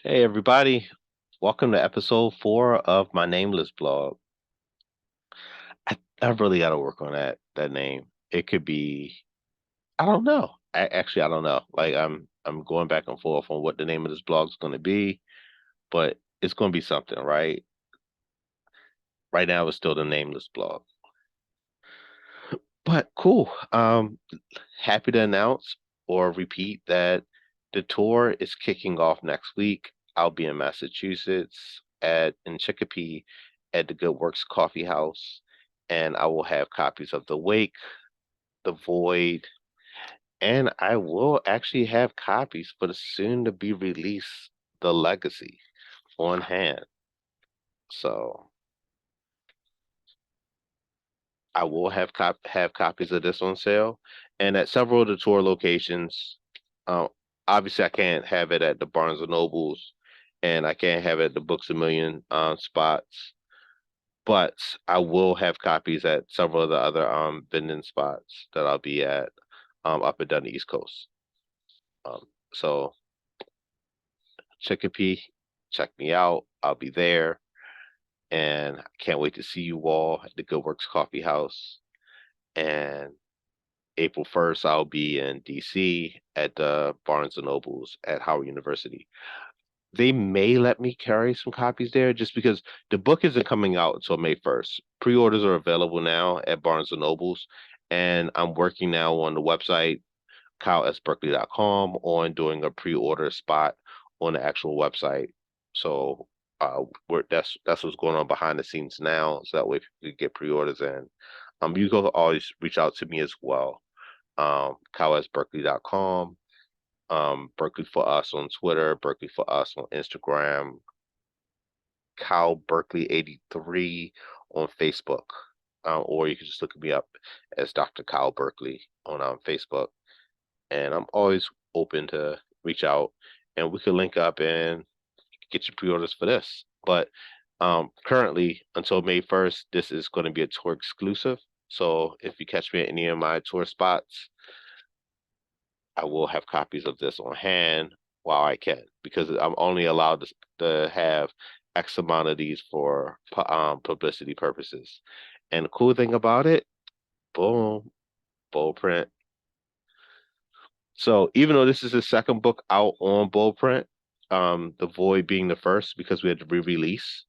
Hey everybody, welcome to episode 4 of my Nameless Blog. I really got to work on that name. It could be I don't know. Actually, I don't know. Like I'm going back and forth on what the name of this blog is going to be, but it's going to be something, right? Right now, it's still the Nameless Blog. But cool. Happy to announce or repeat that the tour is kicking off next week. I'll be in Massachusetts at in Chicopee at the Good Works Coffee House, and I will have copies of The Wake, The Void, and I will actually have copies for the soon to be released The Legacy on hand. So I will have copies of this on sale, and at several of the tour locations. Uh, Obviously, I can't have it at the Barnes and Nobles, and I can't have it at the Books a Million spots, but I will have copies at several of the other vending spots that I'll be at up and down the East Coast. Um, so Chicopee, check me out. I'll be there, and I can't wait to see you all at the Good Works Coffee House. And April 1st, I'll be in DC at the Barnes and Nobles at Howard University. They may let me carry some copies there just because the book isn't coming out until May 1st. Pre-orders are available now at Barnes and Nobles, and I'm working now on the website, kylesberkeley.com, on doing a pre-order spot on the actual website. So that's what's going on behind the scenes now, so that way you can get pre-orders in. You can always reach out to me as well. kylesberkeley.com, Berkeley for Us on Twitter, Berkeley for Us on Instagram, Kyle Berkeley 83 on Facebook. Or you can just look me up as Dr. Kyle Berkeley on Facebook. And I'm always open to reach out and we could link up and get your pre-orders for this. But currently, until May 1st, this is going to be a tour exclusive. So if you catch me at any of my tour spots, I will have copies of this on hand while I can, because I'm only allowed to have X amount of these for publicity purposes. And the cool thing about it, boom, bold print. So even though this is the second book out on bold print, The Void being the first because we had to re-release,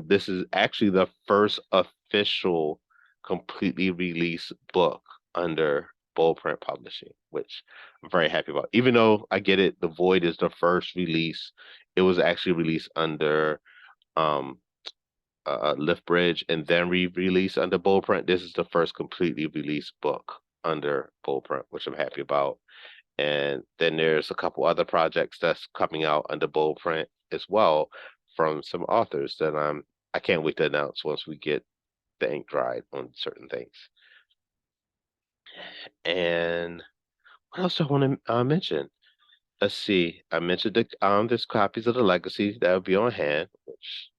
this is actually the first official completely released book under Bold Print Publishing, which I'm very happy about. Even though I get it, The Void is the first release. It was actually released under um Lift Bridge and then re-released under Bold Print. This is the first completely released book under Bold Print, which I'm happy about. And then there's a couple other projects that's coming out under Bold Print as well from some authors that I can't wait to announce once we get the ink dried on certain things. And what else do I want to mention? Let's see. I mentioned there's copies of the Legacy that will be on hand, which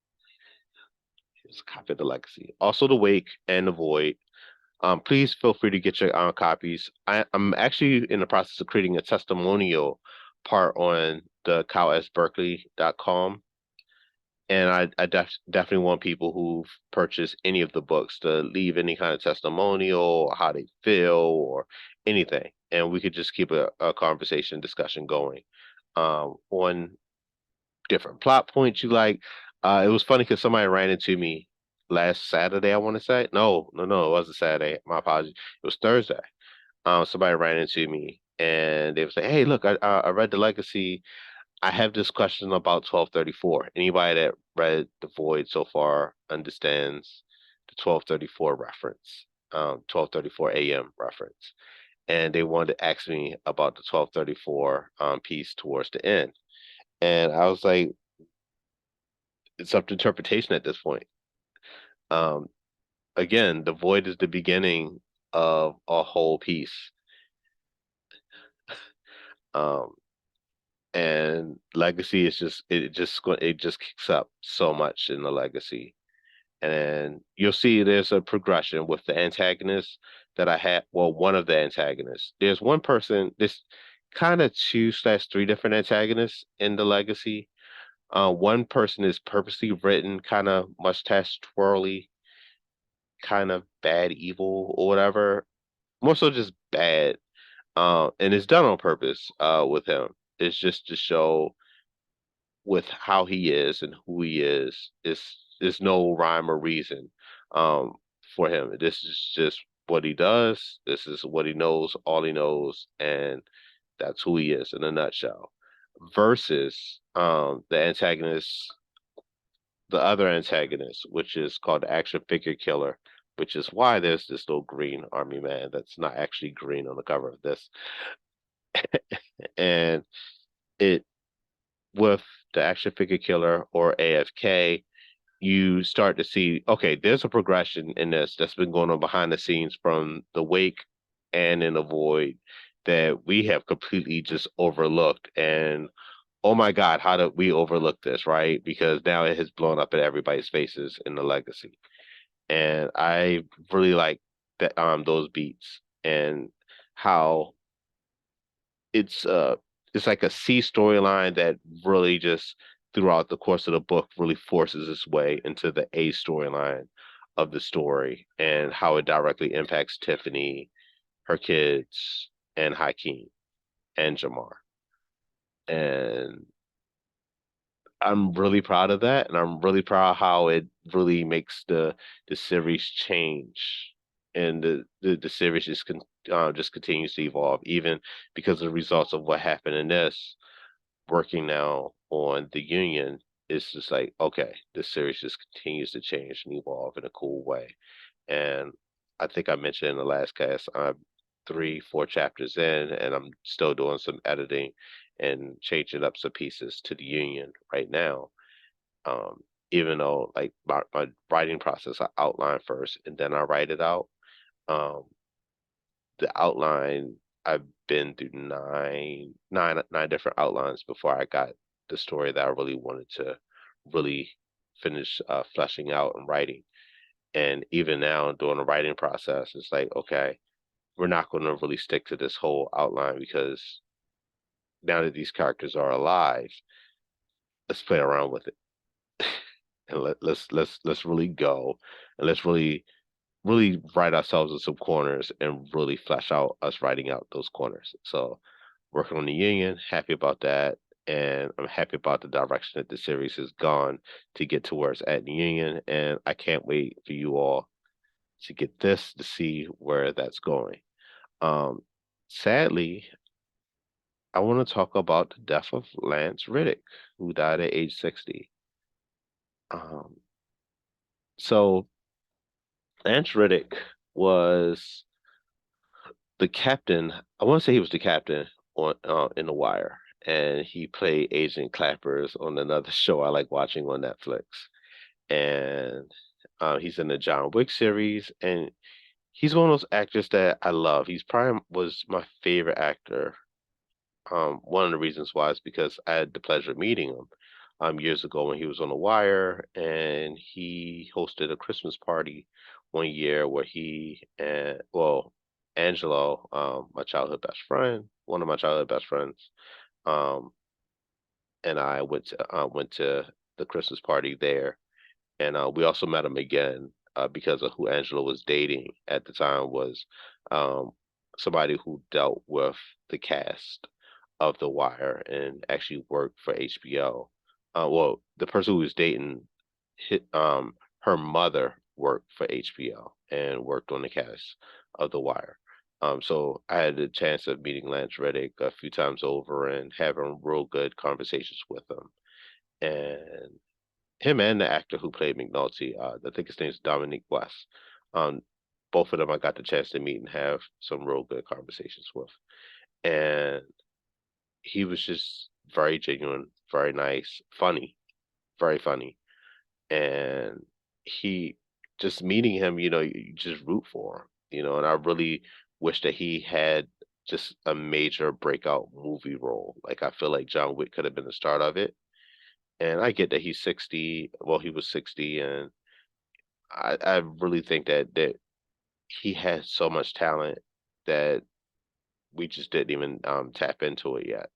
is a copy of the Legacy. Also, the Wake and the Void. Please feel free to get your copies. I'm actually in the process of creating a testimonial part on the kylesberkeley.com. And definitely want people who've purchased any of the books to leave any kind of testimonial or how they feel or anything. And we could just keep a conversation discussion going on different plot points you like. It was funny because somebody ran into me last Saturday, I want to say. No, it wasn't Saturday. My apologies. It was Thursday. Somebody ran into me and they was like, "Hey, look, I read the Legacy. I have this question about 1234. Anybody that read The Void so far understands the 1234 reference, 1234 AM reference." And they wanted to ask me about the 1234 piece towards the end. And I was like, it's up to interpretation at this point. Um, Again, The Void is the beginning of a whole piece. Um, and Legacy is it just kicks up so much in the Legacy. And you'll see there's a progression with the antagonist that I had. Well, one of the antagonists. There's one person. This kind of 2/3 different antagonists in the legacy. One person is purposely written kind of mustache twirly, kind of bad evil or whatever. More so just bad. And it's done on purpose with him. It's just to show with how he is and who he is. There's no rhyme or reason um, for him. This is just what he does. This is what he knows, all he knows, and that's who he is in a nutshell. Versus the antagonist, the other antagonist, which is called the action figure killer, which is why there's this little green army man that's not actually green on the cover of this. And it with the action figure killer or AFK, you start to see, okay, there's a progression in this that's been going on behind the scenes from the wake and in the void that we have completely just overlooked. And oh my God, how did we overlook this, right? Because now it has blown up in everybody's faces in the legacy. And I really like that those beats and how it's uh it's like a C storyline that really just throughout the course of the book really forces its way into the A storyline of the story and how it directly impacts Tiffany, her kids, and Hakeem and Jamar. And I'm really proud of that, and I'm really proud how it really makes the series change, and the series just continues to evolve, even because of the results of what happened in this. Working now on the Union, it's just like okay, this series just continues to change and evolve in a cool way, and I think I mentioned in the last cast, I'm 3, 4 chapters in, and I'm still doing some editing and changing up some pieces to the Union right now. Um, Even though like my writing process, I outline first and then I write it out. Um, the outline, I've been through nine different outlines before I got the story that I really wanted to really finish fleshing out and writing. And even now, during the writing process, it's like, okay, we're not going to really stick to this whole outline because now that these characters are alive, let's play around with it and let's really go and let's really write ourselves in some corners and really flesh out us writing out those corners. So working on the Union, happy about that. And I'm happy about the direction that the series has gone to get to where it's at in the Union. And I can't wait for you all to get this to see where that's going. Um, Sadly, I want to talk about the death of Lance Riddick, who died at age 60. Um, so Lance Riddick was the captain. I want to say he was the captain on in The Wire, and he played Agent Clappers on another show I like watching on Netflix. And he's in the John Wick series, and he's one of those actors that I love. He's probably was my favorite actor. One of the reasons why is because I had the pleasure of meeting him years ago when he was on The Wire, and he hosted a Christmas party one year where he and well, Angelo, my childhood best friend, one of my childhood best friends, um, and I went to the Christmas party there, and we also met him again because of who Angela was dating at the time was um, somebody who dealt with the cast of The Wire and actually worked for HBO. Well, the person who was dating, her mother worked for HBO and worked on the cast of The Wire. So I had the chance of meeting Lance Reddick a few times over and having real good conversations with him. And him and the actor who played McNulty, I think his name is Dominic West. Um, both of them I got the chance to meet and have some real good conversations with. And he was just very genuine, very nice, funny, very funny. And he just meeting him, you just root for him, and I really wish that he had just a major breakout movie role. Like I feel like John Wick could have been the start of it. And I get that he's 60. Well, he was 60, and I really think that he has so much talent that we just didn't even tap into it yet.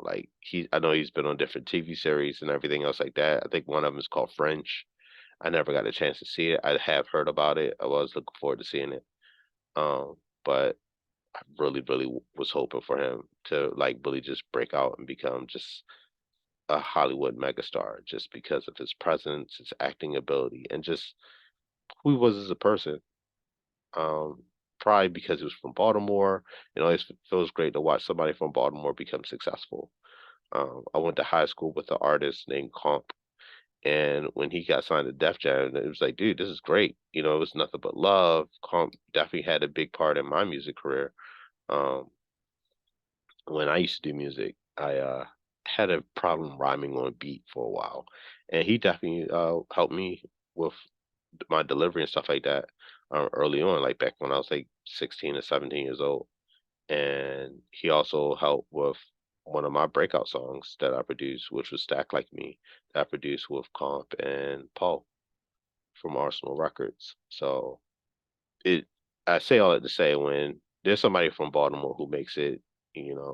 Like I know he's been on different TV series and everything else like that. I think one of them is called French. I never got a chance to see it. I have heard about it. I was looking forward to seeing it. But I really, really was hoping for him to like really just break out and become just a Hollywood megastar just because of his presence, his acting ability, and just who he was as a person. Um, Probably because he was from Baltimore. It always feels great to watch somebody from Baltimore become successful. I went to high school with an artist named Comp, and when he got signed to Def Jam, it was like, dude, this is great. It was nothing but love. Comp definitely had a big part in my music career. Um, when I used to do music, I had a problem rhyming on beat for a while, and he definitely helped me with my delivery and stuff like that early on, like back when I was like 16 or 17 years old. And he also helped with one of my breakout songs that I produced, which was Stack Like Me, that I produced with Comp and Paul from Arsenal Records. So it I say all that to say when there's somebody from Baltimore who makes it,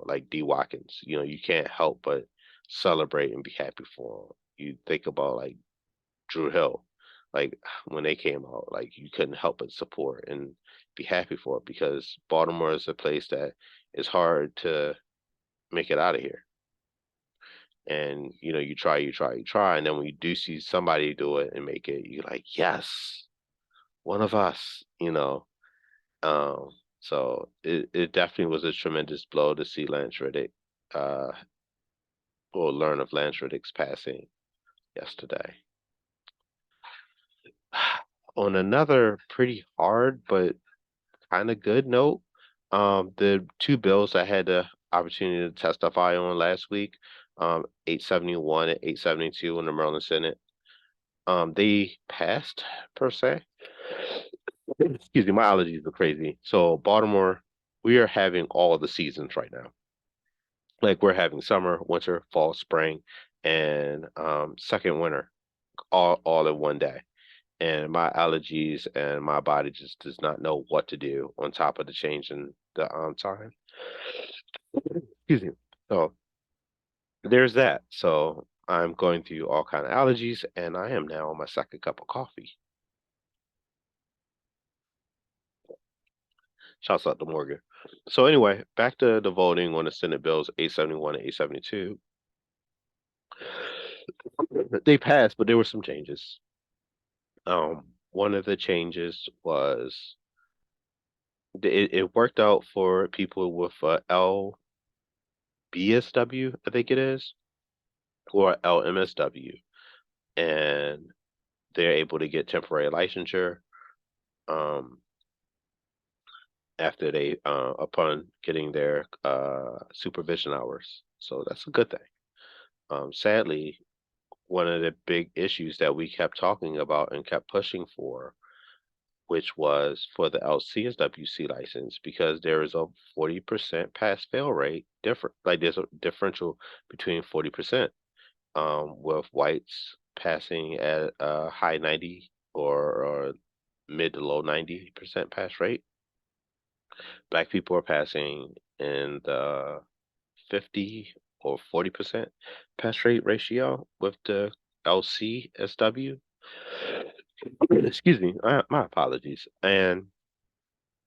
like D Watkins, you can't help but celebrate and be happy for him. You think about like Drew Hill, like when they came out, like you couldn't help but support and be happy for it because Baltimore is a place that is hard to make it out of here. And you try, you try, you try, and then when you do see somebody do it and make it, you're like, yes, one of us. Um, so it definitely was a tremendous blow to see Lance Riddick, uh, or learn of Lance Riddick's passing yesterday. On another pretty hard but kind of good note, the two bills I had the opportunity to testify on last week, 871 and 872 in the Maryland Senate, they passed per se. Excuse me, my allergies are crazy. So Baltimore, we are having all of the seasons right now. Like we're having summer, winter, fall, spring, and second winter all in one day. And my allergies and my body just does not know what to do on top of the change in the time. Excuse me. So there's that. So I'm going through all kind of allergies, and I am now on my second cup of coffee. Shouts out to Morgan. So anyway, back to the voting on the Senate bills 871 and 872. They passed, but there were some changes. One of the changes was it worked out for people with LBSW, I think it is, or LMSW, and they're able to get temporary licensure um, after they upon getting their supervision hours. So that's a good thing. Sadly, one of the big issues that we kept talking about and kept pushing for, which was for the LCSWC license, because there is a 40% pass fail rate different. Like there's a differential between 40%, with whites passing at a high 90 or mid to low 90% pass rate. Black people are passing in the 50 or 40% pass rate ratio with the LCSW. Excuse me, my apologies. And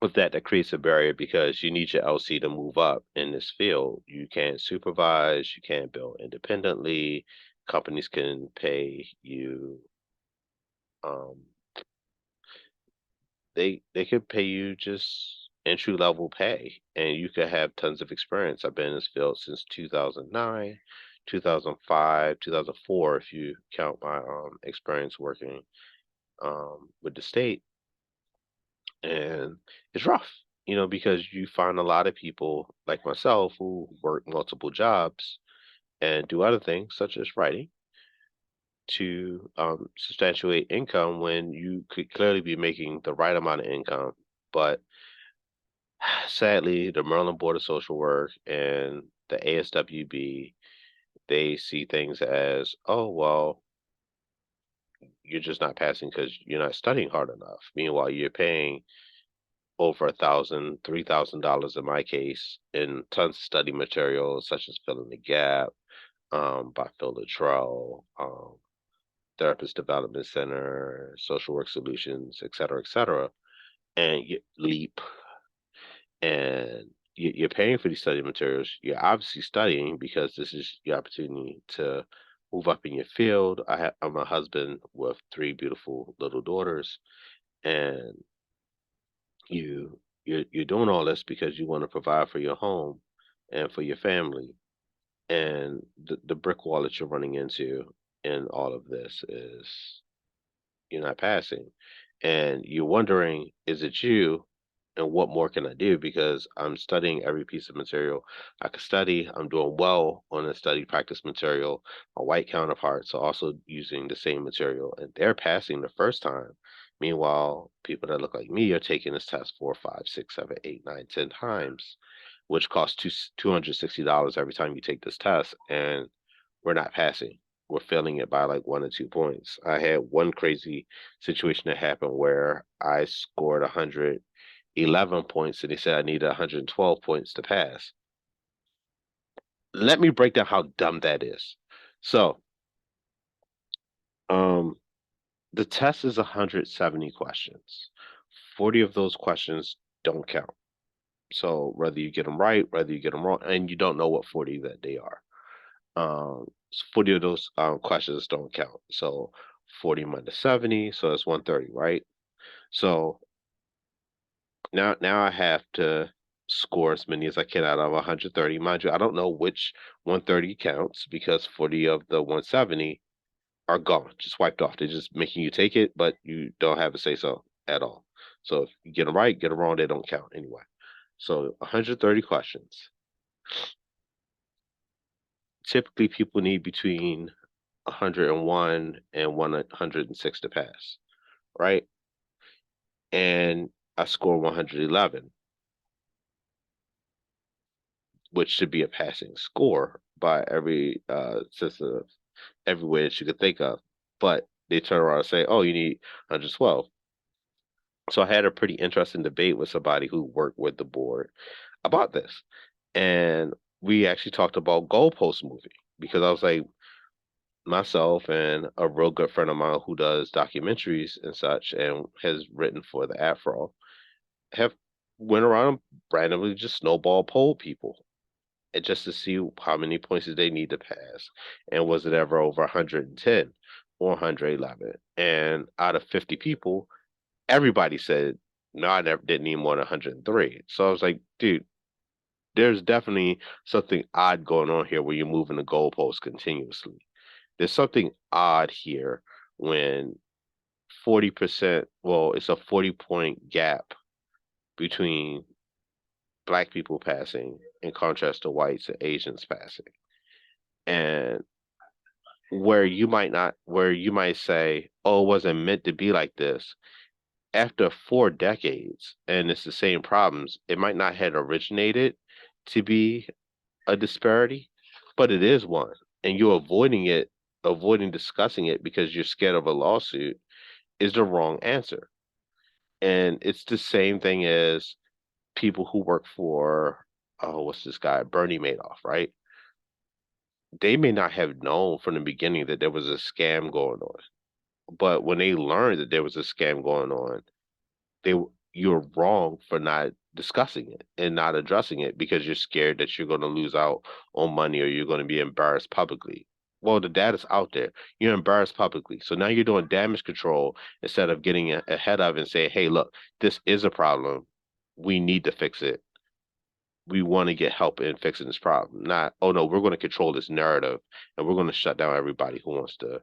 with that, that creates a barrier because you need your LC to move up in this field. You can't supervise, you can't build independently. Companies can pay you, um, they could pay you just entry level pay, and you could have tons of experience. I've been in this field since 2009, 2005, 2004, if you count my experience working with the state. And it's rough, because you find a lot of people like myself who work multiple jobs and do other things such as writing to substantiate income when you could clearly be making the right amount of income. But sadly, the Maryland Board of Social Work and the ASWB, they see things as, oh, well, you're just not passing because you're not studying hard enough. Meanwhile, you're paying over $1,000, $3,000 in my case, in tons of study materials such as Filling the Gap, by Phil Luttrell, Therapist Development Center, Social Work Solutions, et cetera, and you LEAP, and you're paying for these study materials. You're obviously studying because this is your opportunity to move up in your field. I'm a husband with three beautiful little daughters, and you're doing all this because you want to provide for your home and for your family. And the brick wall that you're running into in all of this is you're not passing. And you're wondering, is it you? And what more can I do? Because I'm studying every piece of material I could study. I'm doing well on the study practice material. My white counterparts are also using the same material and they're passing the first time. Meanwhile, people that look like me are taking this test 4, 5, 6, 7, 8, 9, 10 times, which costs $260 every time you take this test. And we're not passing. We're failing it by like 1 or 2 points. I had one crazy situation that happened where I scored 111 points and they said I needed 112 points to pass. Let me break down how dumb that is. So, um, the test is 170 questions. 40 of those questions don't count. So whether you get them right, whether you get them wrong, and you don't know what 40 that they are. 40 of those questions don't count. So 40 minus 70, so that's 130, right? So now I have to score as many as I can out of 130. Mind you, I don't know which 130 counts because 40 of the 170 are gone, just wiped off. They're just making you take it, but you don't have a say so at all. So if you get them right, get them wrong, they don't count anyway. So 130 questions. Typically, people need between 101 and 106 to pass, right? And I score 111, which should be a passing score by every sense of every way that you could think of. But they turn around and say, "Oh, you need 112." So I had a pretty interesting debate with somebody who worked with the board about this, and we actually talked about goalpost moving because I was like, myself and a real good friend of mine who does documentaries and such and has written for the Afro have went around and randomly just snowball polled people and just to see how many points did they need to pass and was it ever over 110 or 111. And out of 50 people, everybody said no, I never didn't need more than 103. So I was like, dude, there's definitely something odd going on here where you're moving the goalposts continuously. There's something odd here when 40%, well, it's a 40-point gap between black people passing in contrast to whites and Asians passing. And where you might say, oh, it wasn't meant to be like this. After 4 decades, and it's the same problems, it might not have originated to be a disparity, but it is one. And you're avoiding discussing it because you're scared of a lawsuit is the wrong answer. And it's the same thing as people who work for, oh, what's this guy, Bernie Madoff, right? They may not have known from the beginning that there was a scam going on, but when they learned that there was a scam going on, you're wrong for not discussing it and not addressing it because you're scared that you're going to lose out on money or you're going to be embarrassed publicly. Well, the data's out there. You're embarrassed publicly. So now you're doing damage control instead of getting ahead of it and saying, hey, look, this is a problem. We need to fix it. We want to get help in fixing this problem. Not, oh no, we're going to control this narrative and we're going to shut down everybody who wants to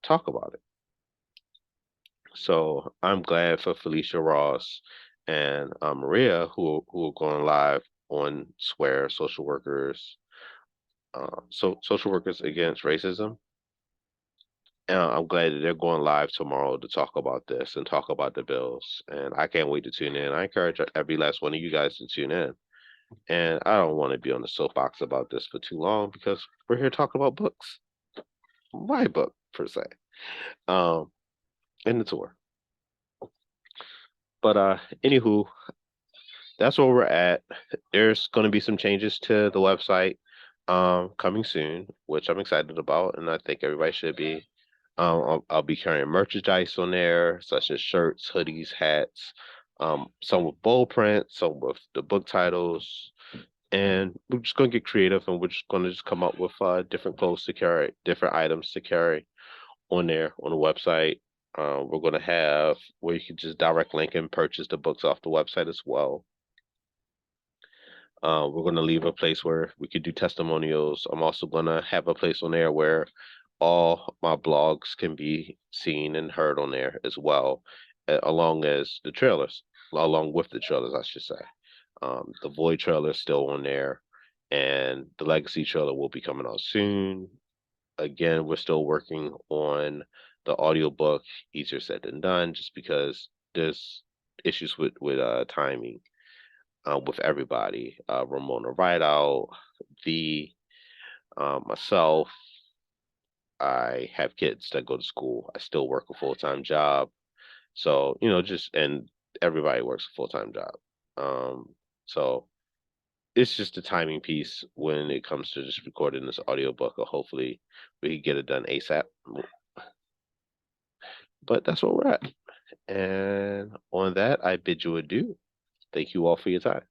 talk about it. So I'm glad for Felicia Ross and Maria who are going live on Swear Social Workers, Social Workers Against Racism. And I'm glad that they're going live tomorrow to talk about this and talk about the bills. And I can't wait to tune in. I encourage every last one of you guys to tune in. And I don't want to be on the soapbox about this for too long because we're here talking about books. My book, per se. Um, and the tour. But anywho, that's where we're at. There's going to be some changes to the website coming soon, which I'm excited about, and I think everybody should be. I'll be carrying merchandise on there, such as shirts, hoodies, hats, some with bold print, some with the book titles, and we're just going to get creative, and we're just going to just come up with different clothes to carry, different items to carry on there on the website. We're going to have where you can just direct link and purchase the books off the website as well. We're going to leave a place where we could do testimonials. I'm also going to have a place on there where all my blogs can be seen and heard on there as well, along as the trailers, along with the trailers, I should say. The Void trailer is still on there, and the Legacy trailer will be coming out soon. Again, we're still working on the audiobook, easier said than done, just because there's issues with timing with everybody. Ramona Rideout, the myself. I have kids that go to school. I still work a full-time job. So, just and everybody works a full-time job. So it's just a timing piece when it comes to just recording this audiobook, or hopefully we can get it done ASAP. But that's where we're at. And on that, I bid you adieu. Thank you all for your time.